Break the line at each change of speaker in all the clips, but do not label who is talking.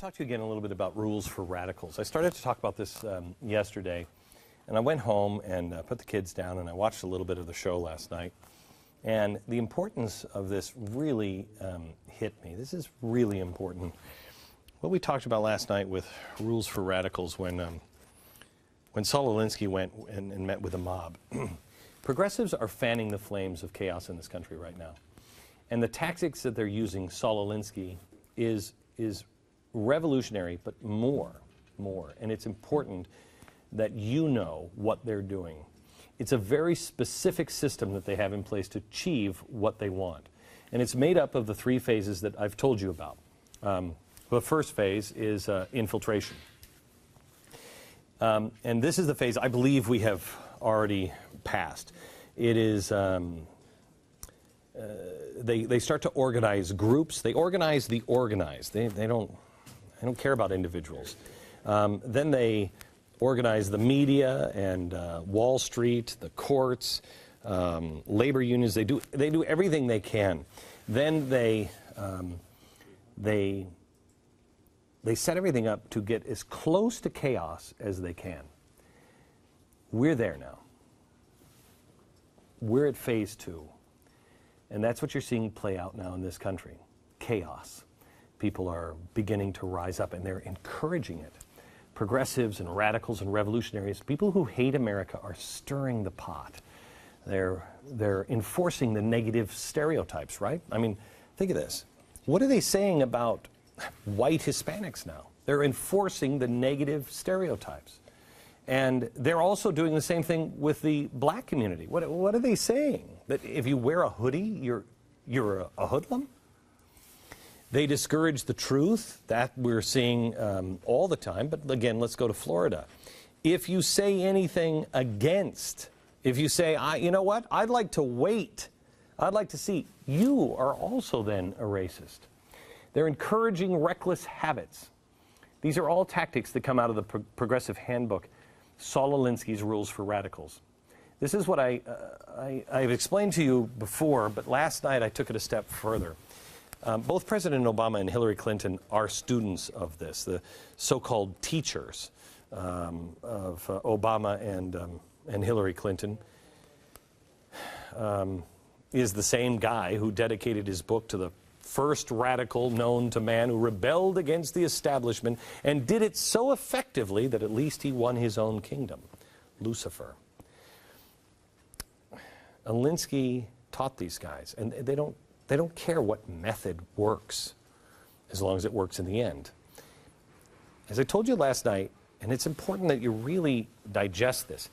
talk to you again a little bit about rules for radicals. I started to talk about this yesterday, and I went home and put the kids down, and I watched a little bit of the show last night. And the importance of this really hit me. This is really important. What we talked about last night with rules for radicals when Saul Alinsky went and met with a mob. Progressives are fanning the flames of chaos in this country right now. And the tactics that they're using, Saul Alinsky, is revolutionary, but more. And it's important that you know what they're doing. It's a very specific system that they have in place to achieve what they want. And it's made up of the three phases that I've told you about. The first phase is infiltration. And this is the phase I believe we have already passed. It is, they start to organize groups. They organize the organized. They don't care about individuals. Then they organize the media and Wall Street, the courts, labor unions. They do everything they can. Then they set everything up to get as close to chaos as they can. We're there now. We're at phase 2. And that's what you're seeing play out now in this country. Chaos. People are beginning to rise up, and they're encouraging it. Progressives and radicals and revolutionaries, people who hate America, are stirring the pot. They're enforcing the negative stereotypes, right? I mean, think of this. What are they saying about white Hispanics now? They're enforcing the negative stereotypes. And they're also doing the same thing with the black community. What are they saying? That if you wear a hoodie, you're a hoodlum? They discourage the truth. That we're seeing all the time. But again, let's go to Florida. If you say anything against, if you say, you know what, I'd like to wait, I'd like to see, you are also then a racist. They're encouraging reckless habits. These are all tactics that come out of the Progressive Handbook, Saul Alinsky's Rules for Radicals. This is what I've explained to you before, but last night I took it a step further. Both President Obama and Hillary Clinton are students of this. The so-called teachers of Obama and Hillary Clinton is the same guy who dedicated his book to the first radical known to man who rebelled against the establishment and did it so effectively that at least he won his own kingdom, Lucifer. Alinsky taught these guys, and they don't care what method works as long as it works in the end. As I told you last night, and it's important that you really digest this,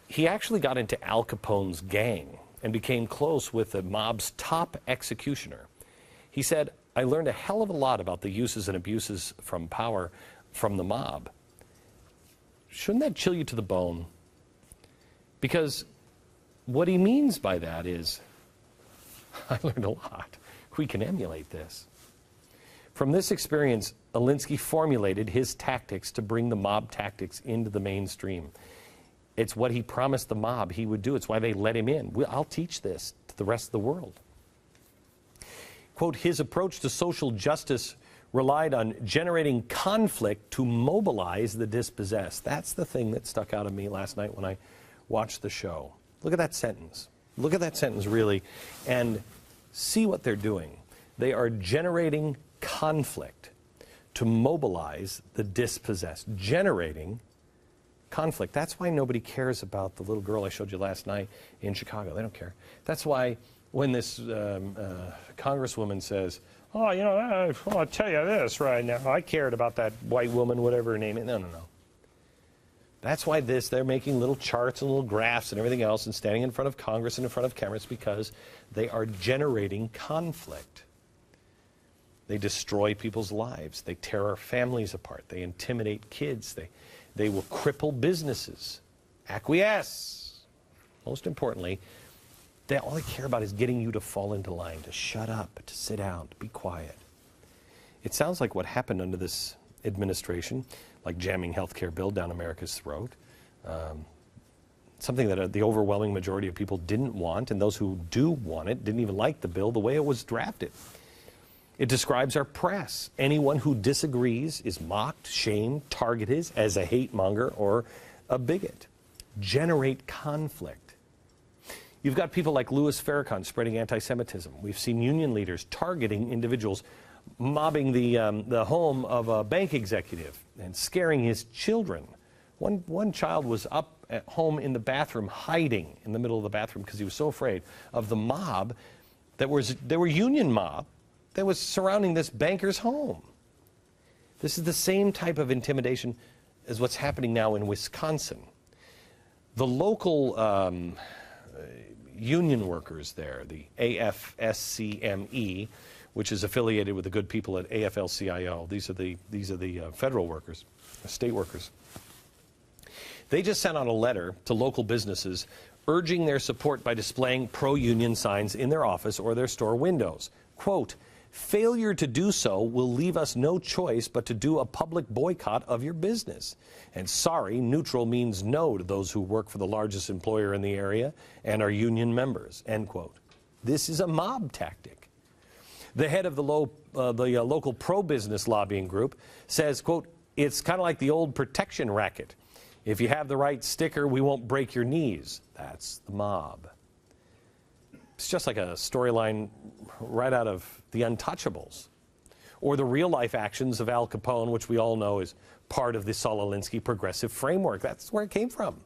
he actually got into Al Capone's gang and became close with the mob's top executioner. He said, I learned a hell of a lot about the uses and abuses from power from the mob. Shouldn't that chill you to the bone? Because what he means by that is, I learned a lot. We can emulate this. From this experience, Alinsky formulated his tactics to bring the mob tactics into the mainstream. It's what he promised the mob he would do. It's why they let him in. I'll teach this to the rest of the world. Quote, his approach to social justice relied on generating conflict to mobilize the dispossessed. That's the thing that stuck out of me last night when I watched the show. Look at that sentence. Look at that sentence, really, and see what they're doing. They are generating conflict to mobilize the dispossessed. Generating conflict. That's why nobody cares about the little girl I showed you last night in Chicago. They don't care. That's why when this congresswoman says, oh, you know, I'll tell you this right now. I cared about that white woman, whatever her name is. No. That's why they're making little charts and little graphs and everything else and standing in front of Congress and in front of cameras because they are generating conflict. They destroy people's lives. They tear our families apart. They intimidate kids. They will cripple businesses. Acquiesce. Most importantly, all they care about is getting you to fall into line, to shut up, to sit down, to be quiet. It sounds like what happened under this administration, like jamming health care bill down America's throat, something that the overwhelming majority of people didn't want, and those who do want it didn't even like the bill the way it was drafted. It describes our press. Anyone who disagrees is mocked, shamed, targeted as a hate monger or a bigot. Generate conflict. You've got people like Louis Farrakhan spreading anti-Semitism. We've seen union leaders targeting individuals, mobbing the home of a bank executive and scaring his children. One child was up at home in the bathroom, hiding in the middle of the bathroom because he was so afraid of the mob there were union mob that was surrounding this banker's home. This is the same type of intimidation as what's happening now in Wisconsin. The local union workers there, the AFSCME, which is affiliated with the good people at AFL-CIO. These are the federal workers, state workers. They just sent out a letter to local businesses urging their support by displaying pro-union signs in their office or their store windows. Quote, failure to do so will leave us no choice but to do a public boycott of your business. And sorry, neutral means no to those who work for the largest employer in the area and are union members, end quote. This is a mob tactic. The head of the local pro-business lobbying group says, quote, it's kind of like the old protection racket. If you have the right sticker, we won't break your knees. That's the mob. It's just like a storyline right out of The Untouchables, or the real-life actions of Al Capone, which we all know is part of the Saul Alinsky progressive framework. That's where it came from.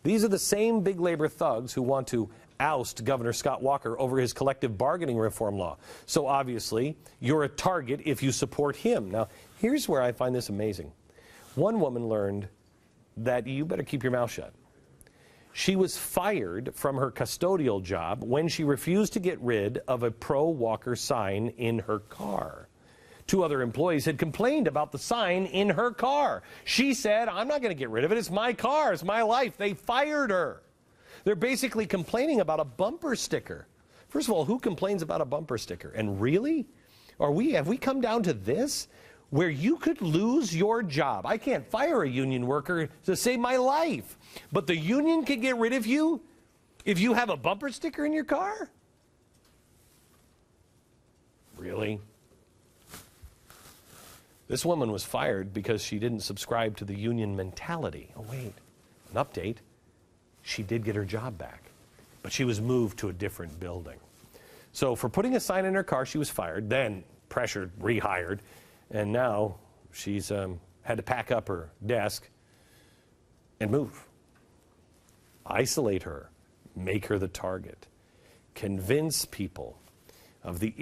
These are the same big labor thugs who want to oust Governor Scott Walker over his collective bargaining reform law. So obviously, you're a target if you support him. Now, here's where I find this amazing. One woman learned that you better keep your mouth shut. She was fired from her custodial job when she refused to get rid of a pro-Walker sign in her car. 2 other employees had complained about the sign in her car. She said, I'm not going to get rid of it. It's my car. It's my life. They fired her. They're basically complaining about a bumper sticker. First of all, who complains about a bumper sticker? And really? Have we come down to this? Where you could lose your job. I can't fire a union worker to save my life. But the union can get rid of you if you have a bumper sticker in your car? Really? This woman was fired because she didn't subscribe to the union mentality. Oh, wait. An update. She did get her job back, but she was moved to a different building. So for putting a sign in her car, she was fired, then pressured, rehired, and now she's had to pack up her desk and move. Isolate her. Make her the target. Convince people of the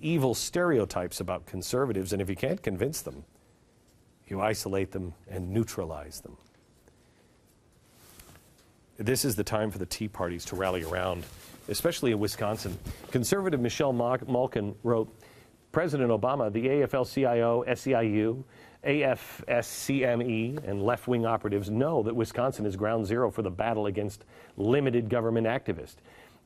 evil stereotypes about conservatives, and if you can't convince them, you isolate them and neutralize them. This is the time for the Tea Parties to rally around, especially in Wisconsin. Conservative Michelle Malkin wrote, President Obama, the AFL-CIO, SEIU, AFSCME, and left-wing operatives know that Wisconsin is ground zero for the battle against limited government activists.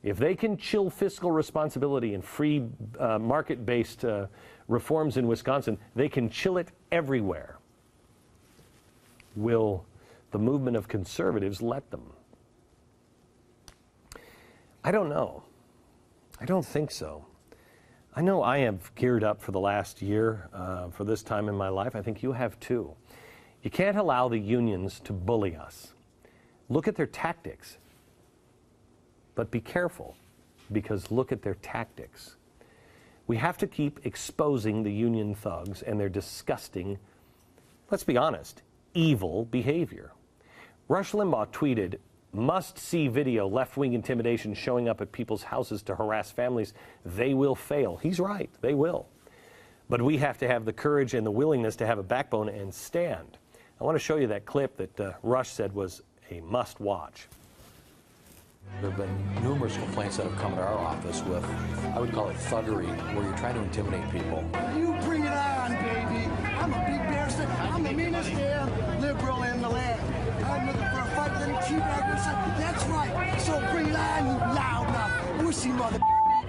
If they can chill fiscal responsibility and free market-based reforms in Wisconsin, they can chill it everywhere. Will the movement of conservatives let them? I don't know. I don't think so. I know I have geared up for the last year for this time in my life. I think you have too. You can't allow the unions to bully us. Look at their tactics. But be careful, because look at their tactics. We have to keep exposing the union thugs and their disgusting, let's be honest, evil behavior. Rush Limbaugh tweeted, must-see video, left-wing intimidation showing up at people's houses to harass families. They will fail. He's right. They will. But we have to have the courage and the willingness to have a backbone and stand. I want to show you that clip that Rush said was a must-watch.
There have been numerous complaints that have come to our office with, I would call it thuggery, where you're trying to intimidate people.
You bring it on, baby. I'm a big bear. I'm the meanest damn liberal in the land. I'm looking for a fight with them teabaggers. That's right. So bring it on, you loud mouth, wussy mother.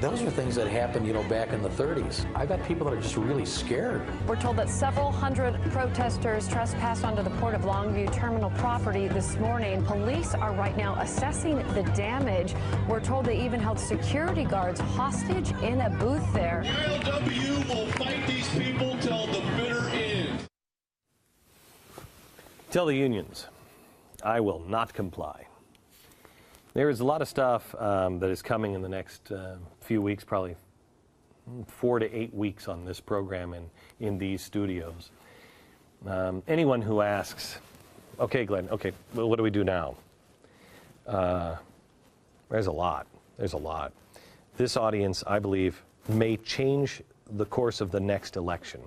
Those are things that happened, back in the 30s. I've got people that are just really scared.
We're told that several hundred protesters trespassed onto the Port of Longview terminal property this morning. Police are right now assessing the damage. We're told they even held security guards hostage in a booth there.
The ILW will fight these people till the bitter end.
Tell the unions, I will not comply. There is a lot of stuff that is coming in the next few weeks, probably 4 to 8 weeks on this program and in these studios. Anyone who asks, okay, Glenn, okay, well, what do we do now? There's a lot. There's a lot. This audience, I believe, may change the course of the next election.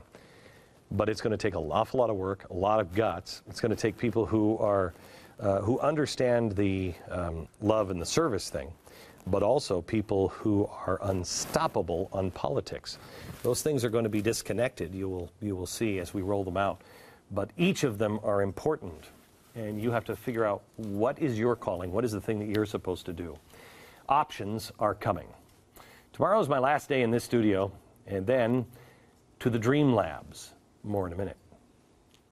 But it's going to take an awful lot of work, a lot of guts. It's going to take people who are who understand the love and the service thing, but also people who are unstoppable on politics. Those things are going to be disconnected, you will see as we roll them out. But each of them are important, and you have to figure out what is your calling, what is the thing that you're supposed to do. Options are coming. Tomorrow is my last day in this studio, and then to the Dream Labs. More in a minute.